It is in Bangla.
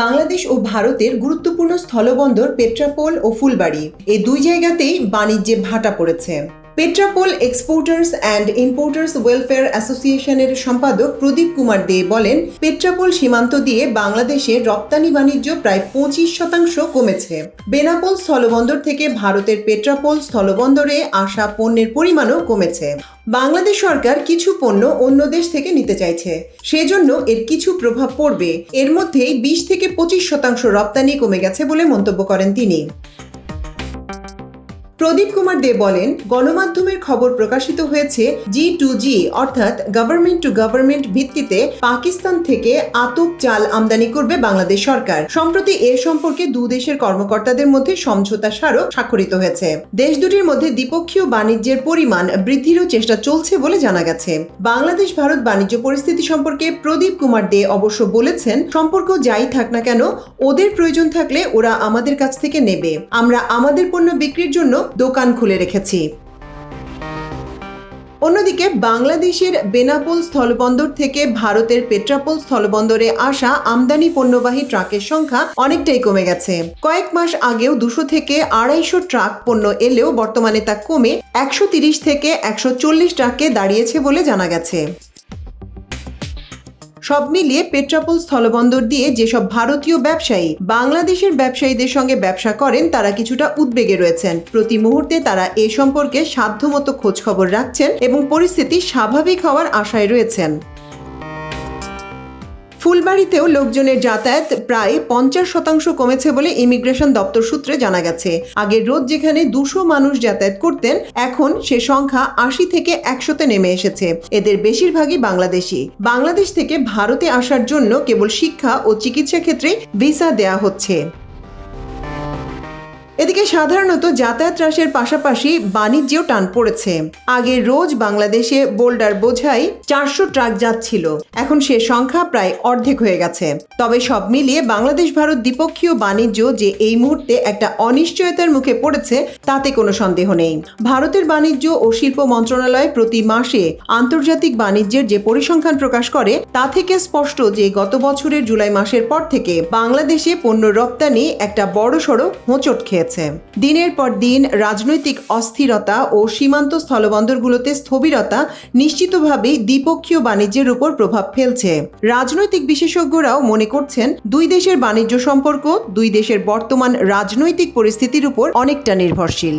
বাংলাদেশ ও ভারতের গুরুত্বপূর্ণ স্থলবন্দর পেট্রাপোল ও ফুলবাড়ী এই দুই জায়গাতেই বাণিজ্যে ভাটা পড়েছে। Petrapole exporters and importers welfare অ্যাসোসিয়েশনের সম্পাদক প্রদীপ কুমার দে বলেন, পেট্রাপোল সীমান্ত দিয়ে বাংলাদেশের রপ্তানি বাণিজ্য প্রায় 25% কমেছে। বেনাপোল স্থলবন্দর থেকে ভারতের পেট্রাপোল স্থলবন্দরে আসা পণ্যের পরিমাণও কমেছে। বাংলাদেশ সরকার কিছু পণ্য অন্য দেশ থেকে নিতে চাইছে, সেজন্য এর কিছু প্রভাব পড়বে। এর মধ্যেই 20 থেকে 25% রপ্তানি কমে গেছে বলে মন্তব্য করেন তিনি। প্রদীপ কুমার দে বলেন, গণমাধ্যমের খবর প্রকাশিত হয়েছে G2G অর্থাৎ গভর্নমেন্ট টু গভর্নমেন্ট ভিত্তিতে পাকিস্তান থেকে আতপ চাল আমদানি করবে বাংলাদেশ সরকার। সম্প্রতি এর সম্পর্কে দু দেশের কর্মকর্তাদের মধ্যে সমঝোতা স্মারক স্বাক্ষরিত হয়েছে। দেশ দুটির মধ্যে দ্বিপক্ষীয় বাণিজ্যের পরিমাণ বৃদ্ধিরও চেষ্টা চলছে বলে জানা গেছে। বাংলাদেশ ভারত বাণিজ্য পরিস্থিতি সম্পর্কে প্রদীপ কুমার দে অবশ্য বলেছেন, সম্পর্ক যাই থাক না কেন, ওদের প্রয়োজন থাকলে ওরা আমাদের কাছ থেকে নেবে। আমরা আমাদের পণ্য বিক্রির জন্য দোকান খুলে রেখেছি। অন্যদিকে বাংলাদেশের বেনাপোল স্থলবন্দর থেকে ভারতের পেট্রাপোল স্থলবন্দরে আসা আমদানি পণ্যবাহী ট্রাকের সংখ্যা অনেকটাই কমে গেছে। কয়েক মাস আগেও 200 থেকে 250 ট্রাক পণ্য এলেও বর্তমানে তা কমে 130 থেকে 140 ট্রাকে দাঁড়িয়েছে বলে জানা গেছে। সব মিলিয়ে পেট্রাপোল স্থলবন্দর দিয়ে যেসব ভারতীয় ব্যবসায়ী বাংলাদেশের ব্যবসায়ীদের সঙ্গে ব্যবসা করেন তারা কিছুটা উদ্বেগে রয়েছেন। প্রতি মুহূর্তে তারা এ সম্পর্কে সাধ্যমতো খোঁজখবর রাখছেন এবং পরিস্থিতি স্বাভাবিক হওয়ার আশায় রয়েছেন। ফুলবাড়ীতেও লোকজনের যাতায়াত প্রায় 50% কমেছে বলে ইমিগ্রেশন দপ্তর সূত্রে জানা গেছে। আগের রোজ যেখানে 200 মানুষ যাতায়াত করতেন, এখন সে সংখ্যা 80 থেকে 100-তে নেমে এসেছে। এদের বেশিরভাগই বাংলাদেশি। বাংলাদেশ থেকে ভারতে আসার জন্য কেবল শিক্ষা ও চিকিৎসা ক্ষেত্রে ভিসা দেয়া হচ্ছে। এদিকে সাধারণত যাতায়াত হ্রাসের পাশাপাশি বাণিজ্যেও টান পড়েছে। আগে রোজ বাংলাদেশে বোল্ডার বোঝাই 400 ট্রাক যাচ্ছিল, এখন সে সংখ্যা প্রায় অর্ধেক হয়ে গেছে। তবে সব মিলিয়ে বাংলাদেশ ভারত দ্বিপক্ষীয় বাণিজ্য যে এই মুহূর্তে একটা অনিশ্চয়তার মুখে পড়েছে তাতে কোনো সন্দেহ নেই। ভারতের বাণিজ্য ও শিল্প মন্ত্রণালয় প্রতি মাসে আন্তর্জাতিক বাণিজ্যের যে পরিসংখ্যান প্রকাশ করে তা থেকে স্পষ্ট যে গত বছরের জুলাই মাসের পর থেকে বাংলাদেশে পণ্য রপ্তানি একটা বড়সড় হোঁচট খেয়েছে। দিনের পর দিন রাজনৈতিক অস্থিরতা ও সীমান্ত স্থলবন্দরগুলোতে স্থবিরতা নিশ্চিতভাবেই দ্বিপক্ষীয় বাণিজ্যের উপর প্রভাব ফেলছে। রাজনৈতিক বিশেষজ্ঞরাও মনে করছেন, দুই দেশের বাণিজ্য সম্পর্ক দুই দেশের বর্তমান রাজনৈতিক পরিস্থিতির উপর অনেকটা নির্ভরশীল।